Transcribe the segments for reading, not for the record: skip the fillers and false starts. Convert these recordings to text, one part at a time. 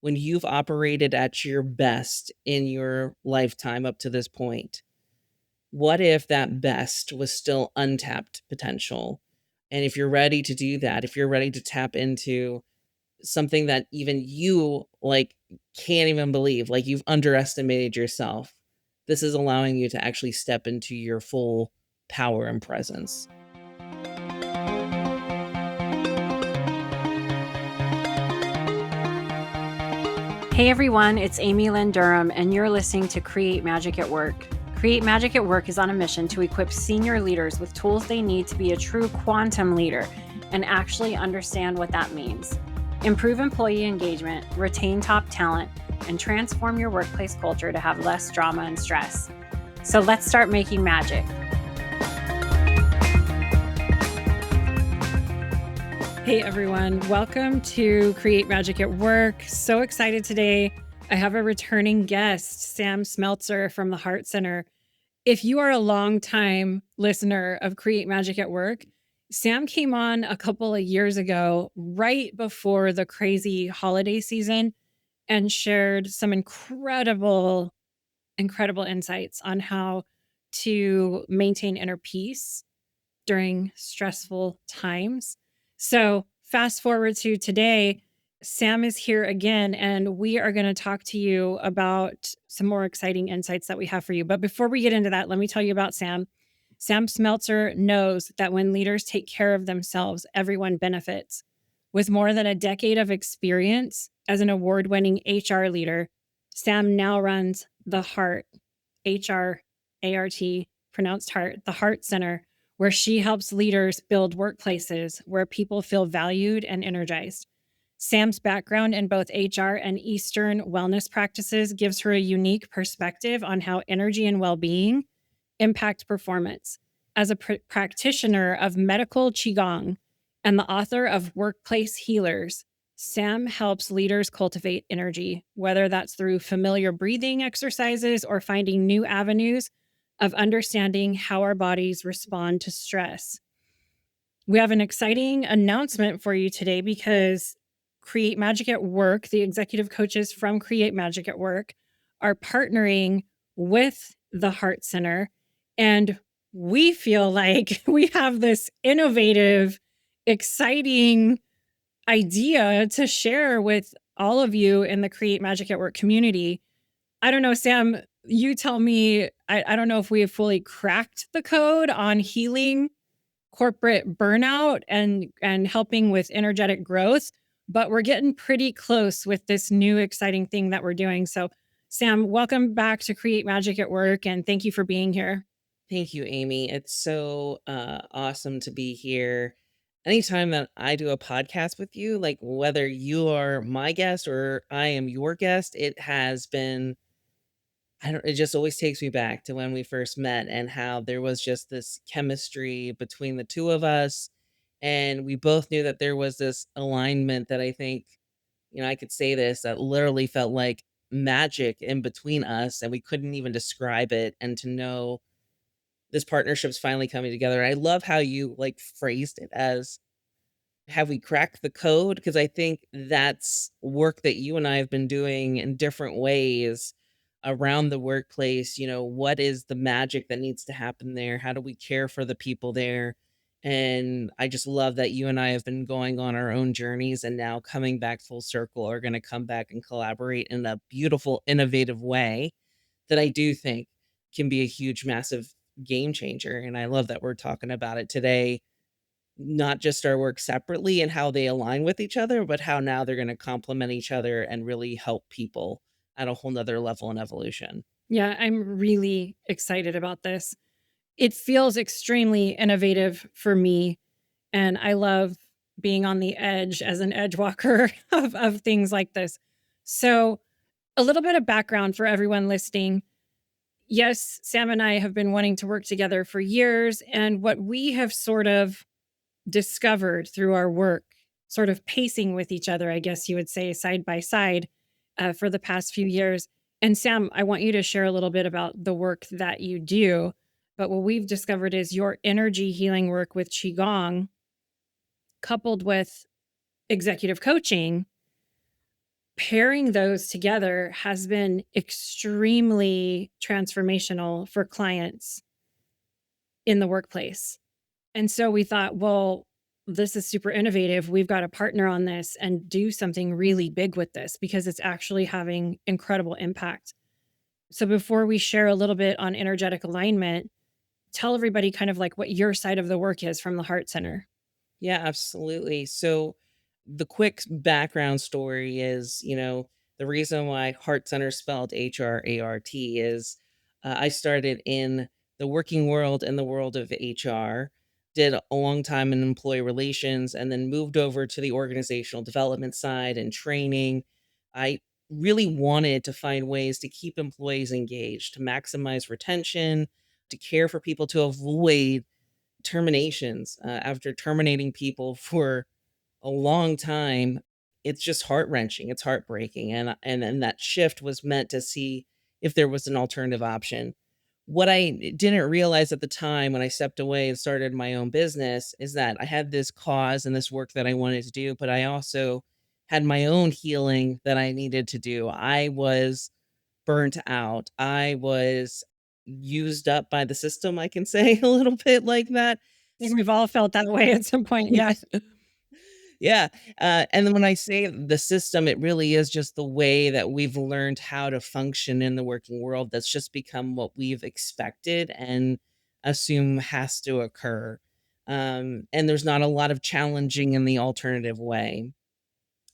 when you've operated at your best in your lifetime up to this point, what if that best was still untapped potential? And if you're ready to do that, if you're ready to tap into something that even you like can't even believe, like you've underestimated yourself, this is allowing you to actually step into your full power and presence. Hey everyone, it's Amy Lynn Durham, and you're listening to Create Magic at Work. Create Magic at Work is on a mission to equip senior leaders with tools they need to be a true quantum leader and actually understand what that means. Improve employee engagement, retain top talent, and transform your workplace culture to have less drama and stress. So let's start making magic. Hey everyone, welcome to Create Magic at Work. So excited today. I have a returning guest, Samm Smeltzer from the HRart Center. If you are a longtime listener of Create Magic at Work, Samm came on a couple of years ago, right before the crazy holiday season, and shared some incredible insights on how to maintain inner peace during stressful times. So fast forward to today, Samm is here again, and we are going to talk to you about some more exciting insights that we have for you. But before we get into that, let me tell you about Samm. Samm Smeltzer knows that when leaders take care of themselves, everyone benefits. With more than a decade of experience as an award-winning HR leader, Samm now runs the HRart, HRart, pronounced HRart, the HRart Center, where she helps leaders build workplaces where people feel valued and energized. Samm's background in both HR and Eastern wellness practices gives her a unique perspective on how energy and well-being impact performance. As a practitioner of medical Qigong and the author of Workplace Healers, Samm helps leaders cultivate energy, whether that's through familiar breathing exercises or finding new avenues of understanding how our bodies respond to stress. We have an exciting announcement for you today because Create Magic at Work, the executive coaches from Create Magic at Work, are partnering with the HRart Center. And we feel like we have this innovative, exciting idea to share with all of you in the Create Magic at Work community. I don't know, Samm, you tell me, I don't know if we have fully cracked the code on healing corporate burnout and helping with energetic growth, but we're getting pretty close with this new exciting thing that we're doing. So Samm, welcome back to Create Magic at Work, and thank you for being here. Thank you, Amy. It's so awesome to be here. Anytime that I do a podcast with you, like whether you are my guest or I am your guest, it has been, I don't, it just always takes me back to when we first met and how there was just this chemistry between the two of us. And we both knew that there was this alignment that I think, I could say this, that literally felt like magic in between us and we couldn't even describe it. And to know this partnership's finally coming together. I love how you like phrased it as, have we cracked the code? Because I think that's work that you and I have been doing in different ways around the workplace. What is the magic that needs to happen there? How do we care for the people there? And I just love that you and I have been going on our own journeys and now coming back full circle are going to come back and collaborate in a beautiful, innovative way that I do think can be a huge, massive game changer. And I love that we're talking about it today, not just our work separately and how they align with each other, but how now they're going to complement each other and really help people at a whole nother level in evolution. Yeah, I'm really excited about this. It feels extremely innovative for me, and I love being on the edge as an edge walker of things like this. So a little bit of background for everyone listening. Yes, Samm and I have been wanting to work together for years, and what we have sort of discovered through our work, sort of pacing with each other, I guess you would say, side by side for the past few years. And Samm, I want you to share a little bit about the work that you do. But what we've discovered is your energy healing work with Qigong, coupled with executive coaching, Pairing those together has been extremely transformational for clients in the workplace. And so we thought, well, this is super innovative. We've got to partner on this and do something really big with this because it's actually having incredible impact. So before we share a little bit on energetic alignment, tell everybody kind of like what your side of the work is from the Heart Center. Yeah, absolutely. So the quick background story is, the reason why Heart Center spelled HRart is I started in the working world in the world of HR, did a long time in employee relations, and then moved over to the organizational development side and training. I really wanted to find ways to keep employees engaged, to maximize retention, to care for people, to avoid terminations, after terminating people for a long time. It's just heart-wrenching, it's heartbreaking, and that shift was meant to see if there was an alternative option. What I didn't realize at the time when I stepped away and started my own business is that I had this cause and this work that I wanted to do, but I also had my own healing that I needed to do. I was burnt out. I was used up by the system, I can say a little bit like that. I think we've all felt that way at some point. Yeah. Yeah, and then when I say the system, it really is just the way that we've learned how to function in the working world that's just become what we've expected and assume has to occur, and there's not a lot of challenging in the alternative way.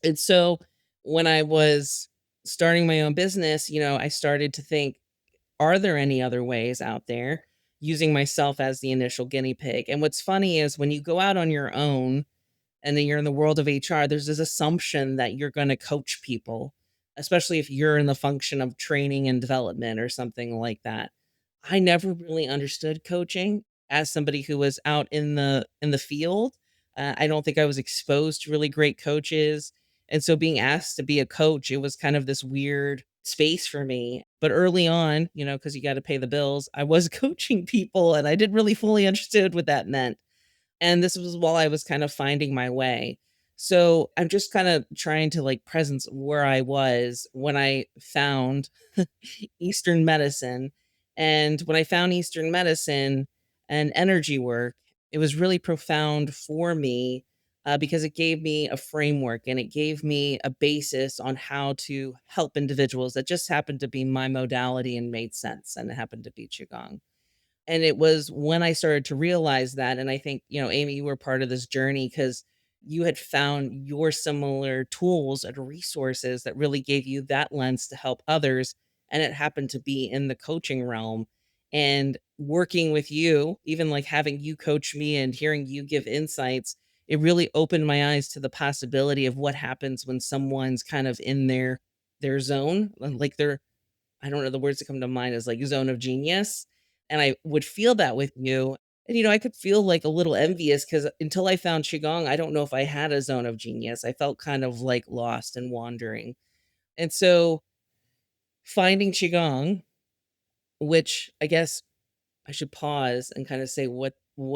And so when I was starting my own business, I started to think, are there any other ways out there? Using myself as the initial guinea pig. And what's funny is when you go out on your own and then you're in the world of HR, there's this assumption that you're going to coach people, especially if you're in the function of training and development or something like that. I never really understood coaching as somebody who was out in the field. I don't think I was exposed to really great coaches, and so being asked to be a coach, it was kind of this weird space for me. But early on, because you got to pay the bills, I was coaching people, and I didn't really fully understood what that meant. And this was while I was kind of finding my way. So I'm just kind of trying to like presence where I was when I found Eastern medicine. And when I found Eastern medicine and energy work, it was really profound for me, because it gave me a framework and it gave me a basis on how to help individuals that just happened to be my modality and made sense. And it happened to be Qigong. And it was when I started to realize that, and I think, Amy, you were part of this journey because you had found your similar tools and resources that really gave you that lens to help others. And it happened to be in the coaching realm. And working with you, even like having you coach me and hearing you give insights, it really opened my eyes to the possibility of what happens when someone's kind of in their zone, like they're, I don't know, the words that come to mind is like zone of genius, and I would feel that with you, and, I could feel, like, a little envious because until I found Qigong, I don't know if I had a zone of genius. I felt kind of, like, lost and wandering, and so finding Qigong, which I guess I should pause and kinda say what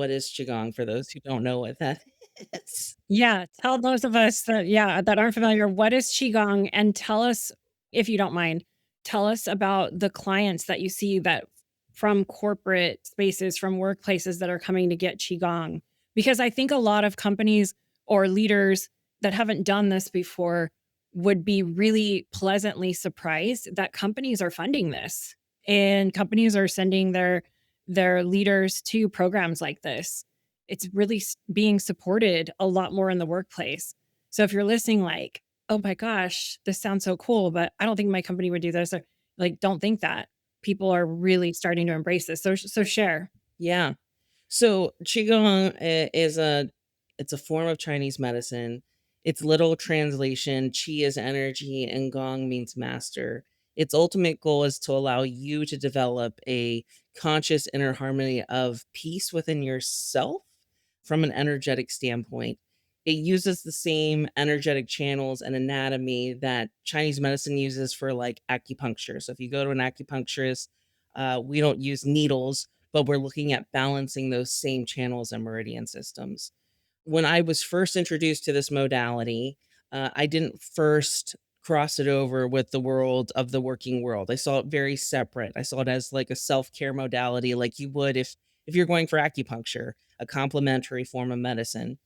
is Qigong for those who don't know what that is? Yeah, tell those of us that that aren't familiar, what is qigong? And tell us, if you don't mind, tell us about the clients that you see that from corporate spaces, from workplaces that are coming to get qigong. Because I think a lot of companies or leaders that haven't done this before would be really pleasantly surprised that companies are funding this and companies are sending their leaders to programs like this. It's really being supported a lot more in the workplace. So if you're listening, like, oh my gosh, this sounds so cool, but I don't think my company would do this, or like, don't think that. People are really starting to embrace this. So share. Yeah. So qigong is it's a form of Chinese medicine. Its literal translation, qi is energy and gong means master. Its ultimate goal is to allow you to develop a conscious inner harmony of peace within yourself from an energetic standpoint. It uses the same energetic channels and anatomy that Chinese medicine uses for like acupuncture. So if you go to an acupuncturist, we don't use needles, but we're looking at balancing those same channels and meridian systems. When I was first introduced to this modality, I didn't first cross it over with the world of the working world. I saw it very separate. I saw it as like a self-care modality like you would if you're going for acupuncture, a complementary form of medicine.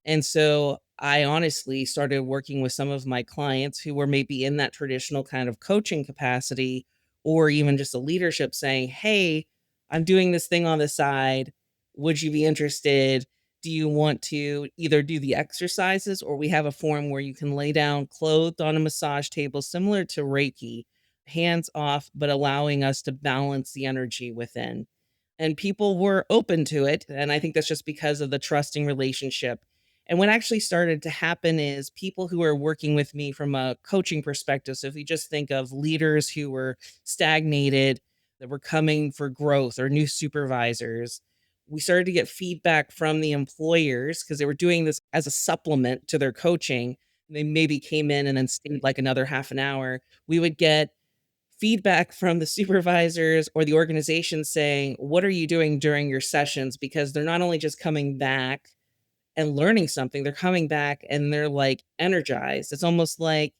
And so I honestly started working with some of my clients who were maybe in that traditional kind of coaching capacity or even just a leadership saying, "Hey, I'm doing this thing on the side. Would you be interested? Do you want to either do the exercises or we have a form where you can lay down clothed on a massage table similar to Reiki, hands off, but allowing us to balance the energy within." And people were open to it, and I think that's just because of the trusting relationship. And what actually started to happen is people who are working with me from a coaching perspective, so if you just think of leaders who were stagnated, that were coming for growth, or new supervisors, we started to get feedback from the employers because they were doing this as a supplement to their coaching. They maybe came in and then stayed like another half an hour. We would get feedback from the supervisors or the organization saying, "What are you doing during your sessions?" Because they're not only just coming back and learning something, they're coming back and they're like energized. It's almost like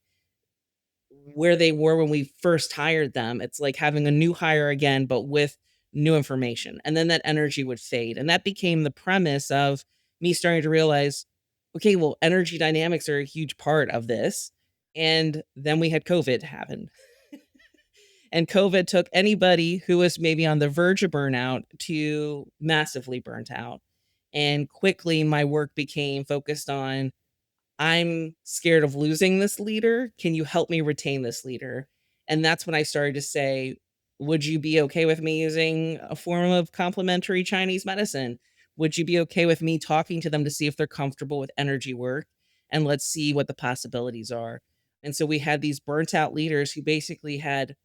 where they were when we first hired them. It's like having a new hire again, but with new information. And then that energy would fade. And that became the premise of me starting to realize, okay, well, energy dynamics are a huge part of this. And then we had COVID happen. And COVID took anybody who was maybe on the verge of burnout to massively burnt out. And quickly, my work became focused on I'm scared of losing this leader. Can you help me retain this leader? And that's when I started to say, would you be okay with me using a form of complementary Chinese medicine? Would you be okay with me talking to them to see if they're comfortable with energy work? And let's see what the possibilities are. And so we had these burnt out leaders who basically had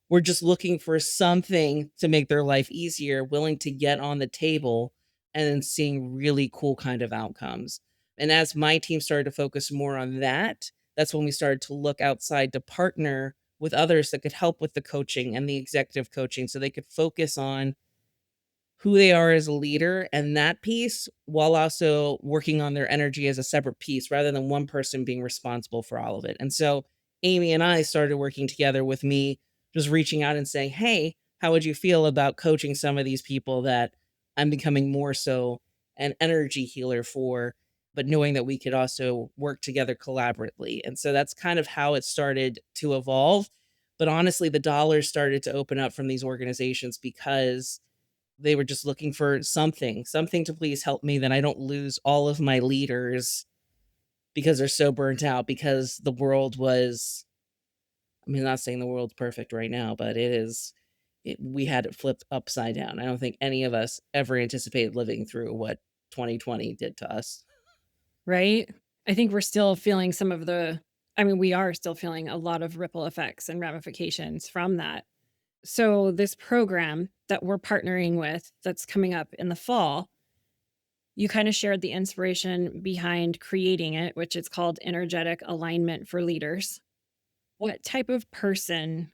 were just looking for something to make their life easier, willing to get on the table and then seeing really cool kind of outcomes. And as my team started to focus more on that, that's when we started to look outside to partner with others that could help with the coaching and the executive coaching so they could focus on who they are as a leader and that piece while also working on their energy as a separate piece rather than one person being responsible for all of it. And so Amy and I started working together with me just reaching out and saying, "Hey, how would you feel about coaching some of these people that I'm becoming more so an energy healer for, but knowing that we could also work together collaboratively." And so that's kind of how it started to evolve. But honestly, the dollars started to open up from these organizations because they were just looking for something to please help me that I don't lose all of my leaders because they're so burnt out because the world was I mean, not saying the world's perfect right now, but we had it flipped upside down. I don't think any of us ever anticipated living through what 2020 did to us. Right? I think we're still feeling some of the I mean, we are still feeling a lot of ripple effects and ramifications from that. So, this program that we're partnering with that's coming up in the fall, you kind of shared the inspiration behind creating it, which is called Energetic Alignment for Leaders. What type of person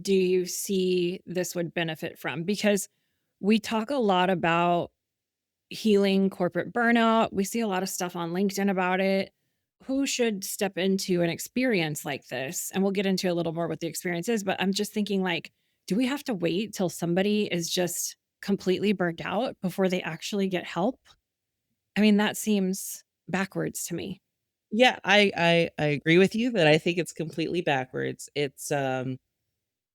do you see this would benefit from? Because we talk a lot about healing corporate burnout. We see a lot of stuff on LinkedIn about it. Who should step into an experience like this? And we'll get into a little more what the experience is, but I'm just thinking like, do we have to wait till somebody is just completely burnt out before they actually get help? I mean, that seems backwards to me. Yeah, I agree with you that I think it's completely backwards. It's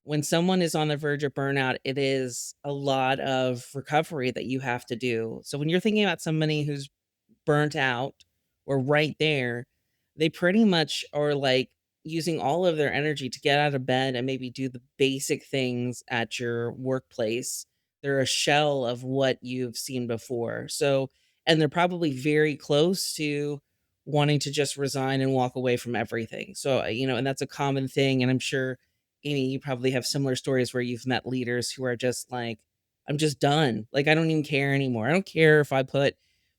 when someone is on the verge of burnout, it is a lot of recovery that you have to do. So when you're thinking about somebody who's burnt out or right there, they pretty much are like using all of their energy to get out of bed and maybe do the basic things at your workplace. They're a shell of what you've seen before. So, and they're probably very close to wanting to just resign and walk away from everything. So, and that's a common thing. And I'm sure, Amy, you probably have similar stories where you've met leaders who are just like, I'm just done. Like, I don't even care anymore. I don't care if I put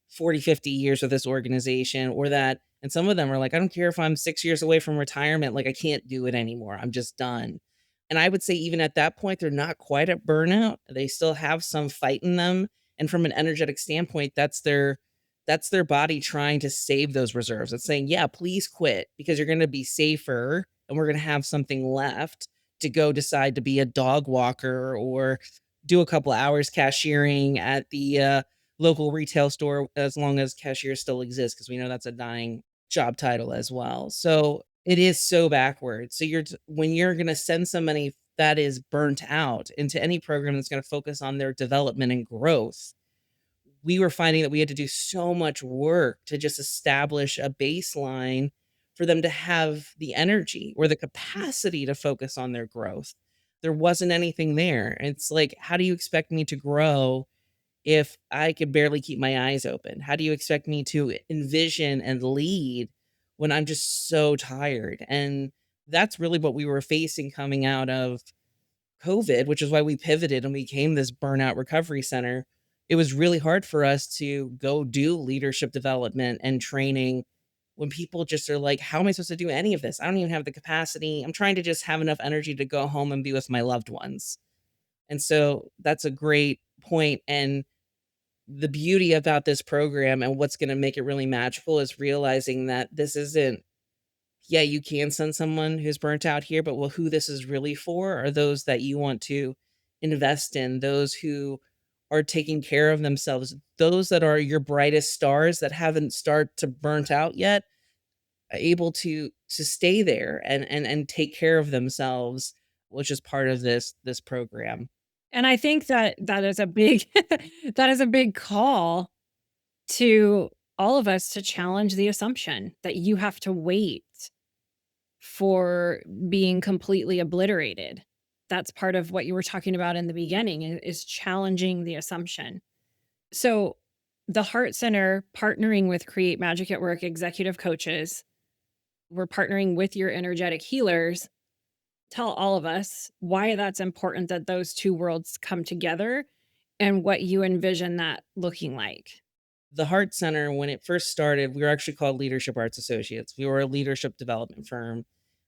40, 50 years with this organization or that. And some of them are like, I don't care if I'm 6 years away from retirement. Like, I can't do it anymore. I'm just done. And I would say, even at that point, they're not quite at burnout. They still have some fight in them. And from an energetic standpoint, that's their That's their body trying to save those reserves. It's saying, "Yeah, please quit because you're gonna be safer and we're gonna have something left to go decide to be a dog walker or do a couple hours cashiering at the, local retail store as long as cashiers still exist," because we know that's a dying job title as well. So, it is so backwards. So, when you're gonna send somebody that is burnt out into any program that's gonna focus on their development and growth, we were finding that we had to do so much work to just establish a baseline for them to have the energy or the capacity to focus on their growth. There wasn't anything there. It's like, how do you expect me to grow if I could barely keep my eyes open? How do you expect me to envision and lead when I'm just so tired? And that's really what we were facing coming out of COVID, which is why we pivoted and became this burnout recovery center. It was really hard for us to go do leadership development and training when people just are like, "How am I supposed to do any of this? I don't even have the capacity. I'm trying to just have enough energy to go home and be with my loved ones." And so that's a great point. And the beauty about this program and what's going to make it really magical is realizing that this isn't, yeah, you can send someone who's burnt out here, but well, who this is really for are those that you want to invest in, those who are taking care of themselves, those that are your brightest stars that haven't started to burnt out yet, able to stay there and take care of themselves, which is part of this program. And I think that that is a big that is a big call to all of us to challenge the assumption that you have to wait for being completely obliterated. That's part of what you were talking about in the beginning is challenging the assumption. So, the Heart Center partnering with Create Magic at Work executive coaches, we're partnering with your energetic healers. Tell all of us why that's important that those two worlds come together and what you envision that looking like. The Heart Center, when it first started, we were actually called Leadership Arts Associates. We were a leadership development firm.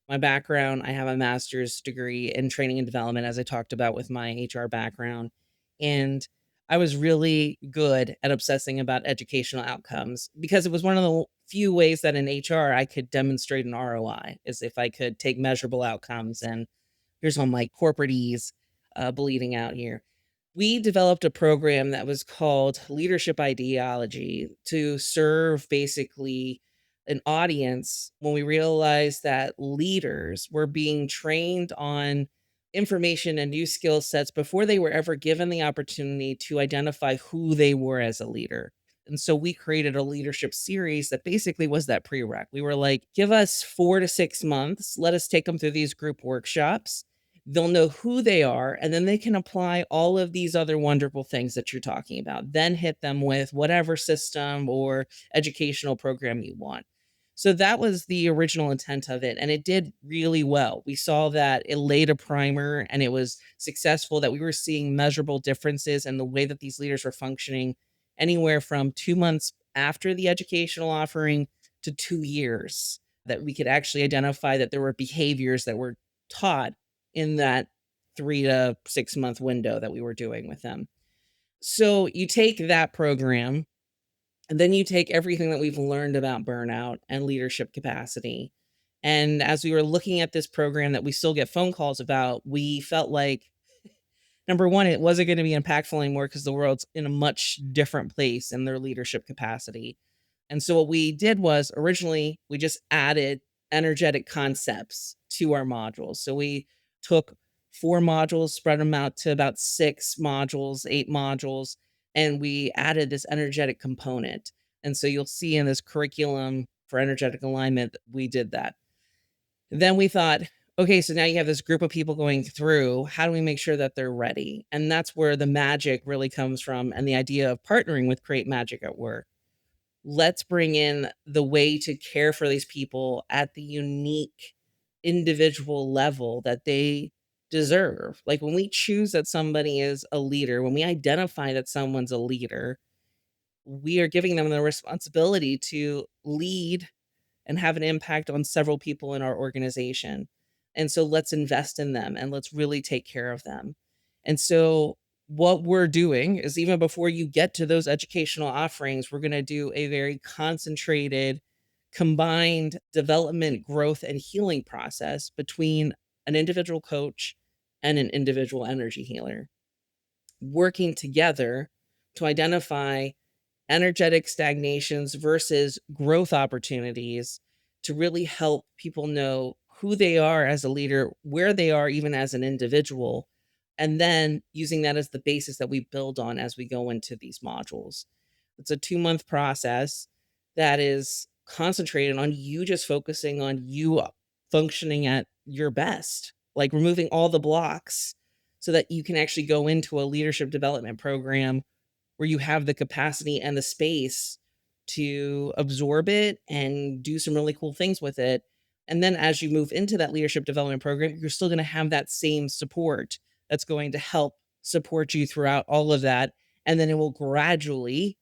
My background, I have a master's degree in training and development, as I talked about with my HR background. And I was really good at obsessing about educational outcomes because it was one of the few ways that in HR I could demonstrate an ROI is if I could take measurable outcomes. And here's all my corporate ease bleeding out here. We developed a program that was called Leadership Ideology to serve basically an audience when we realized that leaders were being trained on information and new skill sets before they were ever given the opportunity to identify who they were as a leader. And so we created a leadership series that basically was that prereq. We were like, give us 4 to 6 months, let us take them through these group workshops. They'll know who they are, and then they can apply all of these other wonderful things that you're talking about. Then hit them with whatever system or educational program you want. So that was the original intent of it, and it did really well. We saw that it laid a primer and it was successful, that we were seeing measurable differences in the way that these leaders were functioning anywhere from 2 months after the educational offering to 2 years, that we could actually identify that there were behaviors that were taught in that 3 to 6 month window that we were doing with them. So you take that program and then you take everything that we've learned about burnout and leadership capacity. And as we were looking at this program that we still get phone calls about, we felt like, number one, it wasn't going to be impactful anymore because the world's in a much different place in their leadership capacity. And so what we did was originally we just added energetic concepts to our modules. So we took 4 modules, spread them out to about 6 modules, 8 modules, and we added this energetic component. And so you'll see in this curriculum for energetic alignment, we did that. Then we thought, okay, so now you have this group of people going through. How do we make sure that they're ready? And that's where the magic really comes from and the idea of partnering with Create Magic at Work. Let's bring in the way to care for these people at the unique individual level that they deserve. Like when we choose that somebody is a leader, when we identify that someone's a leader, we are giving them the responsibility to lead and have an impact on several people in our organization. And so let's invest in them and let's really take care of them. And so what we're doing is even before you get to those educational offerings, we're going to do a very concentrated, combined development, growth, and healing process between an individual coach and an individual energy healer working together to identify energetic stagnations versus growth opportunities to really help people know who they are as a leader, where they are even as an individual, and then using that as the basis that we build on as we go into these modules. It's a 2-month process that is concentrated on you just focusing on you functioning at your best, like removing all the blocks so that you can actually go into a leadership development program where you have the capacity and the space to absorb it and do some really cool things with it. And then as you move into that leadership development program, you're still going to have that same support that's going to help support you throughout all of that. And then it will gradually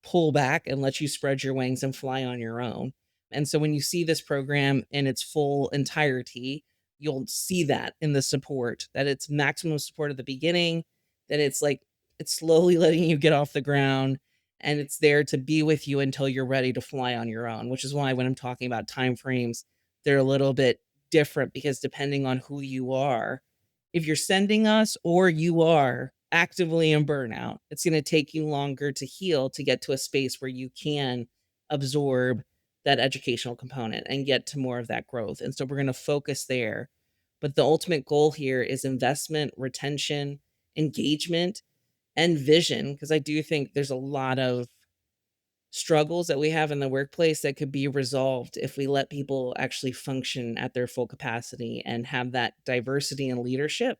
pull back and let you spread your wings and fly on your own. And so when you see this program in its full entirety, you'll see that in the support, that it's maximum support at the beginning, that it's like it's slowly letting you get off the ground, and it's there to be with you until you're ready to fly on your own, which is why when I'm talking about time frames, they're a little bit different because depending on who you are, if you're sending us or you are actively in burnout, it's going to take you longer to heal to get to a space where you can absorb that educational component and get to more of that growth. And so we're going to focus there. But the ultimate goal here is investment, retention, engagement, and vision, because I do think there's a lot of struggles that we have in the workplace that could be resolved if we let people actually function at their full capacity and have that diversity in leadership,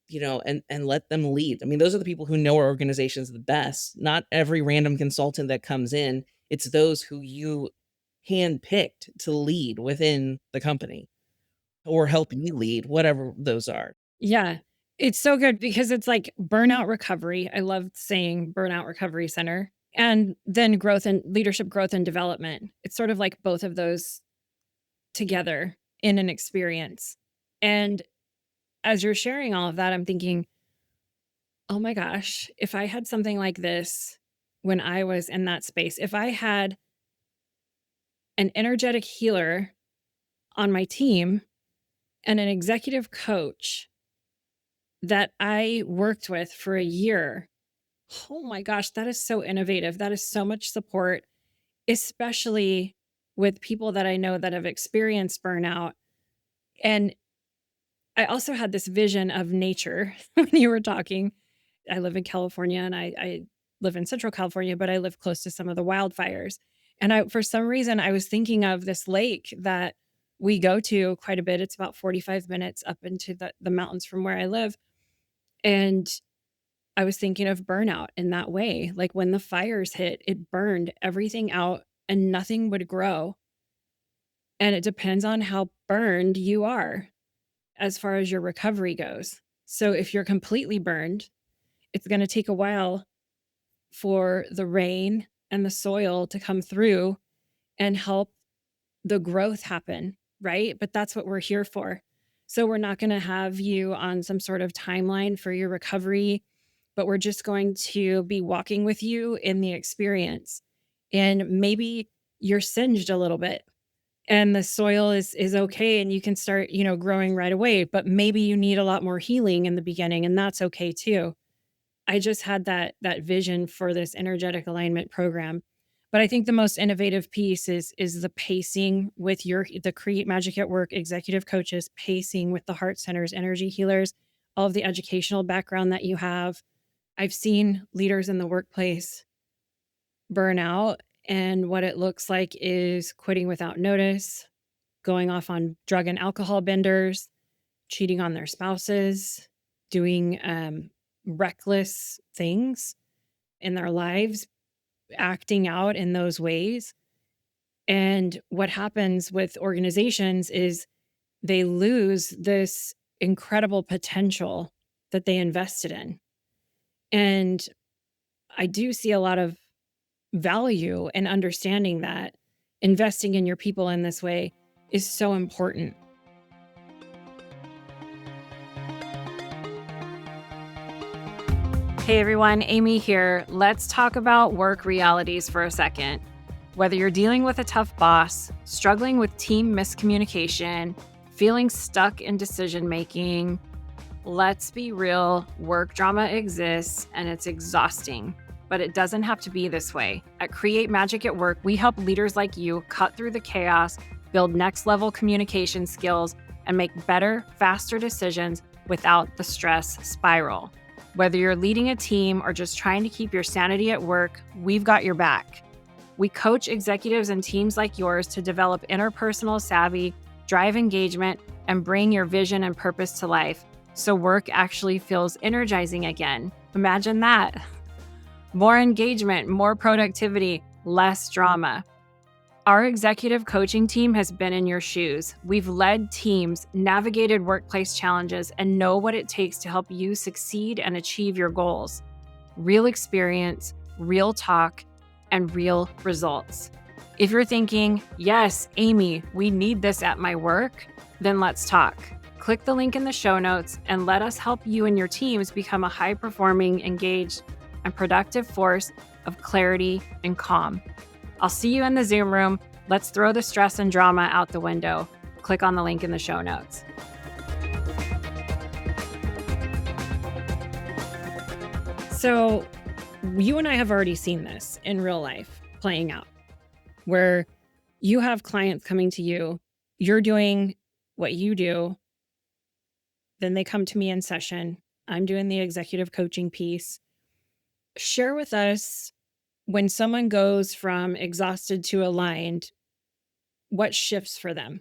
and let them lead. I mean, those are the people who know our organizations the best. Not every random consultant that comes in, it's those who you handpicked to lead within the company or help you lead, whatever those are. Yeah. It's so good because it's like burnout recovery. I love saying burnout recovery center. And then growth and leadership growth and development. It's sort of like both of those together in an experience. And as you're sharing all of that, I'm thinking, oh my gosh, if I had something like this when I was in that space, if I had an energetic healer on my team and an executive coach that I worked with for a year. Oh my gosh, that is so innovative. That is so much support, especially with people that I know that have experienced burnout. And I also had this vision of nature when you were talking. I live in California and I live in Central California, but I live close to some of the wildfires. And for some reason, I was thinking of this lake that we go to quite a bit. It's about 45 minutes up into the mountains from where I live. And I was thinking of burnout in that way. Like when the fires hit, it burned everything out and nothing would grow. And it depends on how burned you are as far as your recovery goes. So if you're completely burned, it's going to take a while for the rain and the soil to come through and help the growth happen, right? But that's what we're here for. So we're not going to have you on some sort of timeline for your recovery, but we're just going to be walking with you in the experience. And maybe you're singed a little bit and the soil is okay and you can start, growing right away, but maybe you need a lot more healing in the beginning and that's okay too. I just had that vision for this energetic alignment program. But I think the most innovative piece is the pacing with the Create Magic at Work executive coaches, pacing with the Heart Center's energy healers, all of the educational background that you have. I've seen leaders in the workplace burn out, and what it looks like is quitting without notice, going off on drug and alcohol benders, cheating on their spouses, doing reckless things in their lives, acting out in those ways. And what happens with organizations is they lose this incredible potential that they invested in. And I do see a lot of value in understanding that investing in your people in this way is so important. Hey everyone, Amy here. Let's talk about work realities for a second. Whether you're dealing with a tough boss, struggling with team miscommunication, feeling stuck in decision making, let's be real, work drama exists and it's exhausting. But it doesn't have to be this way. At Create Magic at Work, we help leaders like you cut through the chaos, build next level communication skills, and make better, faster decisions without the stress spiral. Whether you're leading a team or just trying to keep your sanity at work, we've got your back. We coach executives and teams like yours to develop interpersonal savvy, drive engagement, and bring your vision and purpose to life so work actually feels energizing again. Imagine that. More engagement, more productivity, less drama. Our executive coaching team has been in your shoes. We've led teams, navigated workplace challenges, and know what it takes to help you succeed and achieve your goals. Real experience, real talk, and real results. If you're thinking, yes, Amy, we need this at my work, then let's talk. Click the link in the show notes and let us help you and your teams become a high-performing, engaged, and productive force of clarity and calm. I'll see you in the Zoom room. Let's throw the stress and drama out the window. Click on the link in the show notes. So, you and I have already seen this in real life playing out, where you have clients coming to you, you're doing what you do, then they come to me in session. I'm doing the executive coaching piece. Share with us when someone goes from exhausted to aligned, what shifts for them?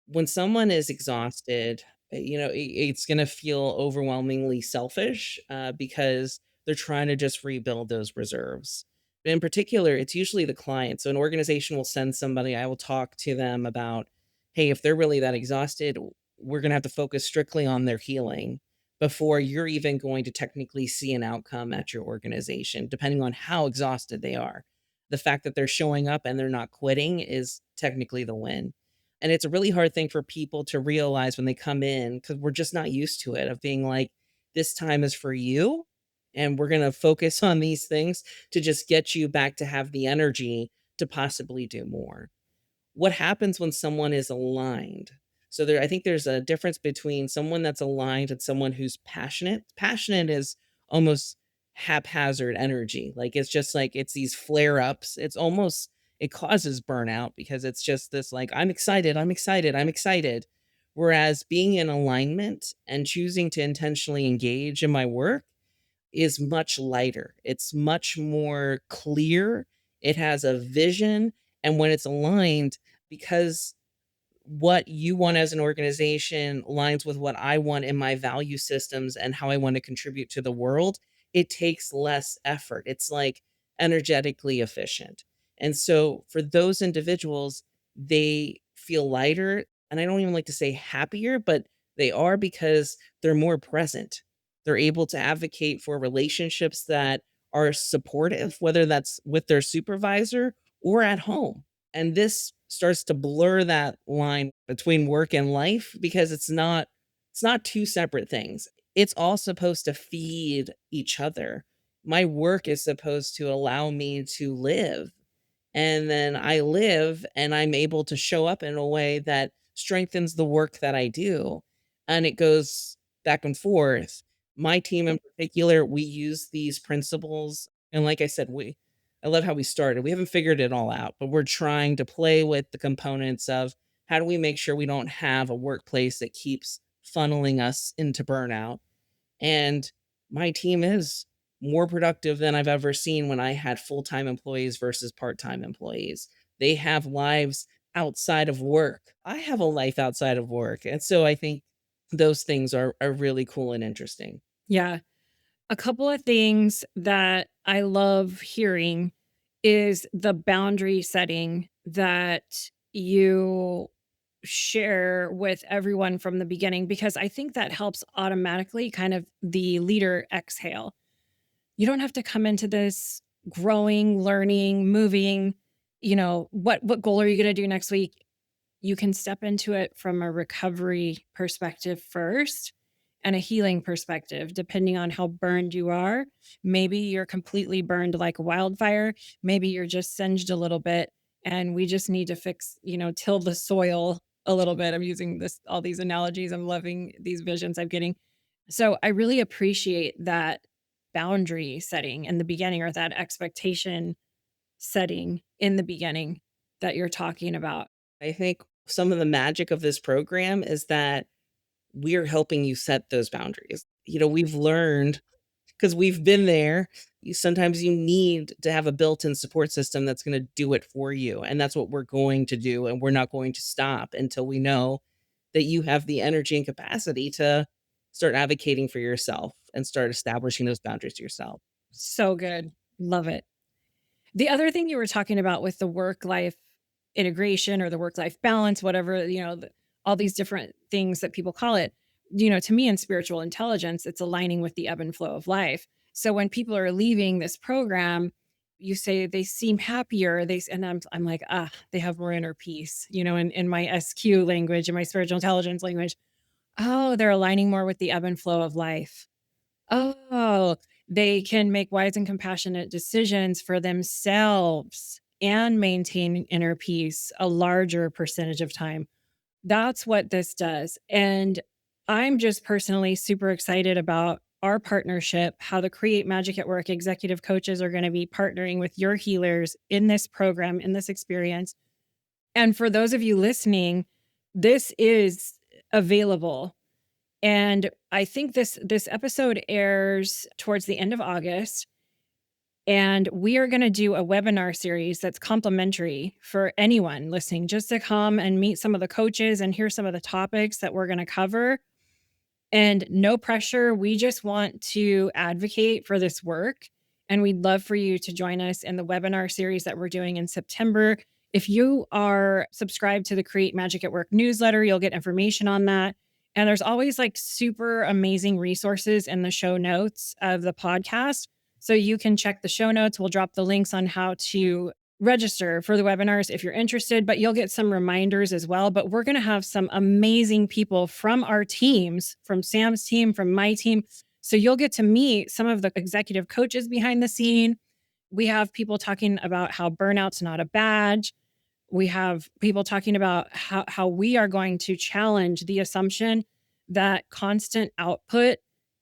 When someone is exhausted, it's going to feel overwhelmingly selfish because they're trying to just rebuild those reserves. But in particular, it's usually the client. So an organization will send somebody, I will talk to them about, hey, if they're really that exhausted, we're going to have to focus strictly on their healing before you're even going to technically see an outcome at your organization, depending on how exhausted they are. The fact that they're showing up and they're not quitting is technically the win. And it's a really hard thing for people to realize when they come in because we're just not used to it of being like, this time is for you. And we're going to focus on these things to just get you back to have the energy to possibly do more. What happens when someone is aligned? So there, I think there's a difference between someone that's aligned and someone who's passionate. Passionate is almost haphazard energy. Like it's just like it's these flare ups. It's almost it causes burnout because it's just this like I'm excited, I'm excited, I'm excited. Whereas being in alignment and choosing to intentionally engage in my work is much lighter. It's much more clear. It has a vision. And when it's aligned, because what you want as an organization aligns with what I want in my value systems and how I want to contribute to the world, it takes less effort. It's like energetically efficient. And so for those individuals, they feel lighter. And I don't even like to say happier, but they are because they're more present. They're able to advocate for relationships that are supportive, whether that's with their supervisor or at home. And this starts to blur that line between work and life because it's not two separate things. It's all supposed to feed each other. My work is supposed to allow me to live, and then I live and I'm able to show up in a way that strengthens the work that I do. And it goes back and forth. My team in particular, we use these principles. And like I said, I love how we started. We haven't figured it all out, but we're trying to play with the components of how do we make sure we don't have a workplace that keeps funneling us into burnout. And my team is more productive than I've ever seen when I had full-time employees versus part-time employees. They have lives outside of work. I have a life outside of work. And so I think those things are really cool and interesting. Yeah. A couple of things that I love hearing is the boundary setting that you share with everyone from the beginning, because I think that helps automatically kind of the leader exhale. You don't have to come into this growing, learning, moving, what goal are you going to do next week? You can step into it from a recovery perspective first and a healing perspective, depending on how burned you are. Maybe you're completely burned like wildfire. Maybe you're just singed a little bit and we just need to fix, till the soil a little bit. I'm using all these analogies. I'm loving these visions I'm getting. So I really appreciate that boundary setting in the beginning, or that expectation setting in the beginning that you're talking about. I think some of the magic of this program is that we're helping you set those boundaries. We've learned because we've been there. Sometimes you need to have a built-in support system that's going to do it for you. And that's what we're going to do. And we're not going to stop until we know that you have the energy and capacity to start advocating for yourself and start establishing those boundaries yourself. So good. Love it. The other thing you were talking about with the work life integration or the work life balance, whatever, all these different things that people call it, to me in spiritual intelligence, it's aligning with the ebb and flow of life. So when people are leaving this program, you say they seem happier. And I'm like, they have more inner peace, in my SQ language, in my spiritual intelligence language. Oh, they're aligning more with the ebb and flow of life. Oh, they can make wise and compassionate decisions for themselves and maintain inner peace a larger percentage of time. That's what this does. And I'm just personally super excited about our partnership, how the Create Magic at Work executive coaches are going to be partnering with your healers in this program, in this experience. And for those of you listening, this is available, and I think this episode airs towards the end of August, and we are gonna do a webinar series that's complimentary for anyone listening, just to come and meet some of the coaches and hear some of the topics that we're gonna cover. And no pressure, we just want to advocate for this work, and we'd love for you to join us in the webinar series that we're doing in September. If you are subscribed to the Create Magic at Work newsletter, you'll get information on that. And there's always like super amazing resources in the show notes of the podcast. So you can check the show notes. We'll drop the links on how to register for the webinars if you're interested, but you'll get some reminders as well. But we're going to have some amazing people from our teams, from Sam's team, from my team. So you'll get to meet some of the executive coaches behind the scene. We have people talking about how burnout's not a badge. We have people talking about how we are going to challenge the assumption that constant output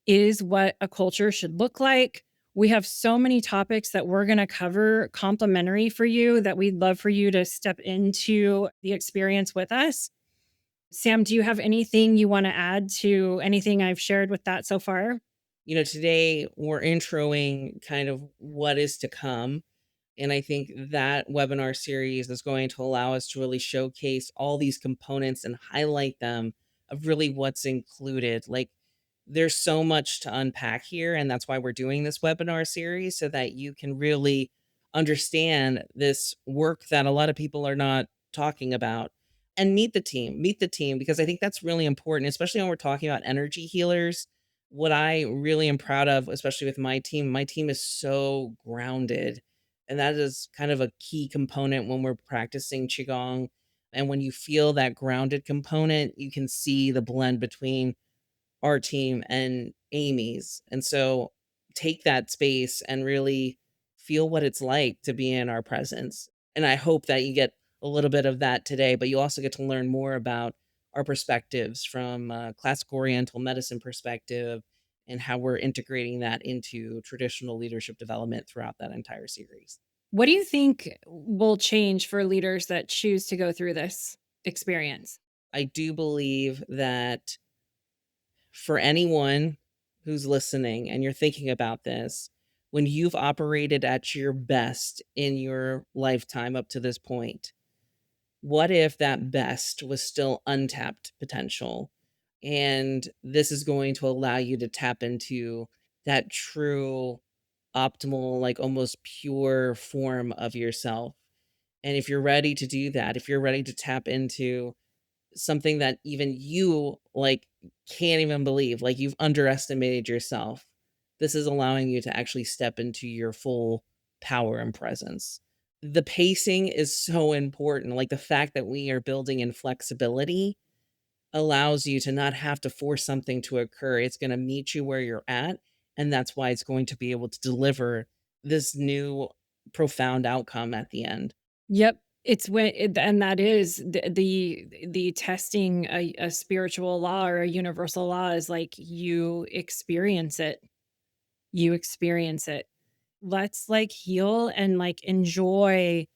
is what a culture should look like. We have so many topics that we're going to cover complimentary for you that we'd love for you to step into the experience with us. Sam, do you have anything you want to add to anything I've shared with that so far? Today we're introing kind of what is to come. And I think that webinar series is going to allow us to really showcase all these components and highlight them of really what's included. Like, there's so much to unpack here. And that's why we're doing this webinar series so that you can really understand this work that a lot of people are not talking about and meet the team, because I think that's really important, especially when we're talking about energy healers. What I really am proud of, especially with my team is so grounded, and that is kind of a key component when we're practicing Qigong. And when you feel that grounded component, you can see the blend between our team and Amy's. And so take that space and really feel what it's like to be in our presence. And I hope that you get a little bit of that today, but you also get to learn more about our perspectives from a classical oriental medicine perspective and how we're integrating that into traditional leadership development throughout that entire series. What do you think will change for leaders that choose to go through this experience? I do believe that for anyone who's listening and you're thinking about this, when you've operated at your best in your lifetime up to this point, what if that best was still untapped potential? And this is going to allow you to tap into that true, optimal, like almost pure form of yourself. And if you're ready to do that, if you're ready to tap into something that even you, like, can't even believe, like, you've underestimated yourself, this is allowing you to actually step into your full power and presence. The pacing is so important, like, the fact that we are building in flexibility, allows you to not have to force something to occur. It's going to meet you where you're at. And that's why it's going to be able to deliver this new profound outcome at the end. Yep. It's when and that is the testing a spiritual law or a universal law is like you experience it. You experience it. Let's like heal and like enjoy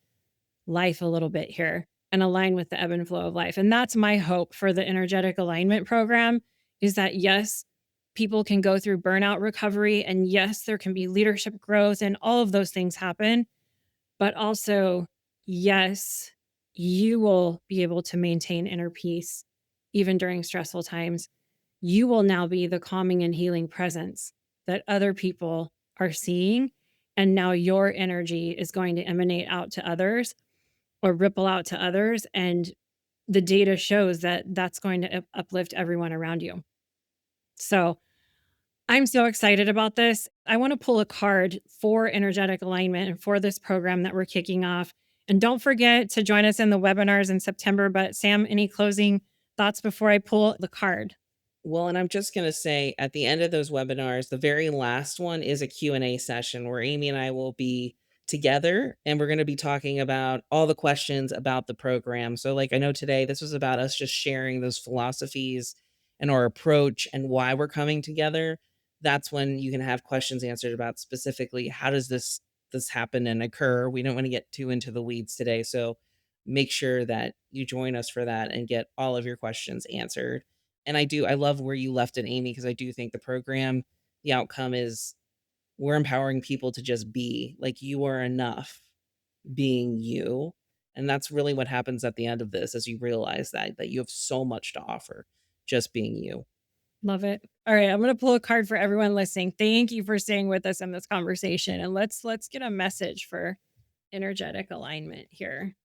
life a little bit here and align with the ebb and flow of life. And that's my hope for the energetic alignment program is that yes, people can go through burnout recovery and yes, there can be leadership growth and all of those things happen, but also yes, you will be able to maintain inner peace even during stressful times. You will now be the calming and healing presence that other people are seeing and now your energy is going to emanate out to others or ripple out to others. And the data shows that that's going to uplift everyone around you. So I'm so excited about this. I want to pull a card for energetic alignment and for this program that we're kicking off. And don't forget to join us in the webinars in September. But Sam, any closing thoughts before I pull the card? Well, and I'm just going to say at the end of those webinars, the very last one is a Q&A session where Amy and I will be together and we're going to be talking about all the questions about the program. So like I know today this was about us just sharing those philosophies and our approach and why we're coming together. That's when you can have questions answered about specifically how does this happen and occur. We don't want to get too into the weeds today. So make sure that you join us for that and get all of your questions answered. And I love where you left it, Amy, because I do think the program, the outcome is we're empowering people to just be like you are enough being you. And that's really what happens at the end of this as you realize that you have so much to offer just being you. Love it. All right, I'm going to pull a card for everyone listening. Thank you for staying with us in this conversation and let's get a message for energetic alignment here.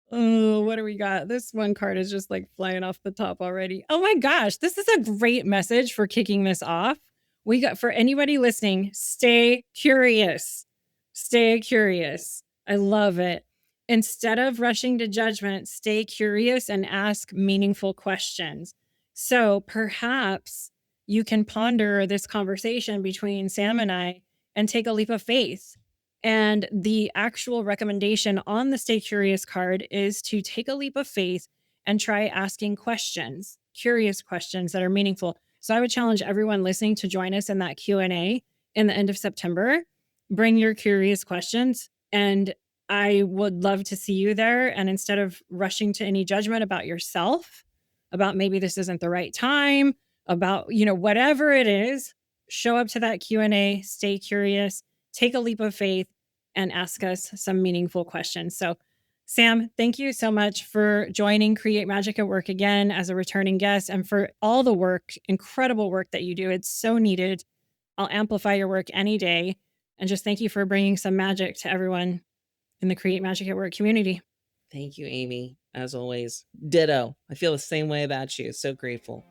Oh, what do we got? This one card is just like flying off the top already. Oh my gosh, this is a great message for kicking this off. We got for anybody listening, stay curious. Stay curious. I love it. Instead of rushing to judgment, stay curious and ask meaningful questions. So perhaps you can ponder this conversation between Sam and I and take a leap of faith. And the actual recommendation on the Stay Curious card is to take a leap of faith and try asking questions, curious questions that are meaningful. So I would challenge everyone listening to join us in that Q&A in the end of September. Bring your curious questions and I would love to see you there. And instead of rushing to any judgment about yourself, about maybe this isn't the right time, about, whatever it is, show up to that Q&A, stay curious, take a leap of faith and ask us some meaningful questions. So, Sam, thank you so much for joining Create Magic at Work again as a returning guest and for all the work, incredible work that you do. It's so needed. I'll amplify your work any day. And just thank you for bringing some magic to everyone in the Create Magic at Work community. Thank you, Amy. As always, ditto. I feel the same way about you. So grateful.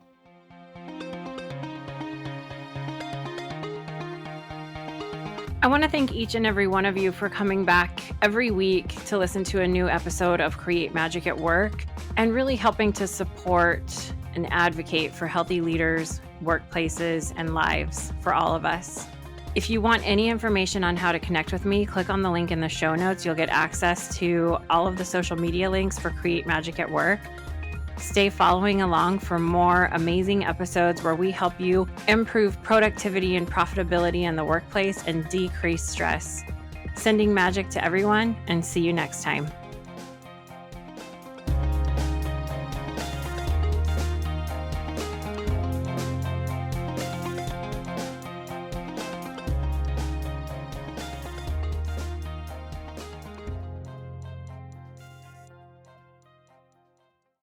I want to thank each and every one of you for coming back every week to listen to a new episode of Create Magic at Work and really helping to support and advocate for healthy leaders, workplaces, and lives for all of us. If you want any information on how to connect with me, click on the link in the show notes. You'll get access to all of the social media links for Create Magic at Work. Stay following along for more amazing episodes where we help you improve productivity and profitability in the workplace and decrease stress. Sending magic to everyone and see you next time.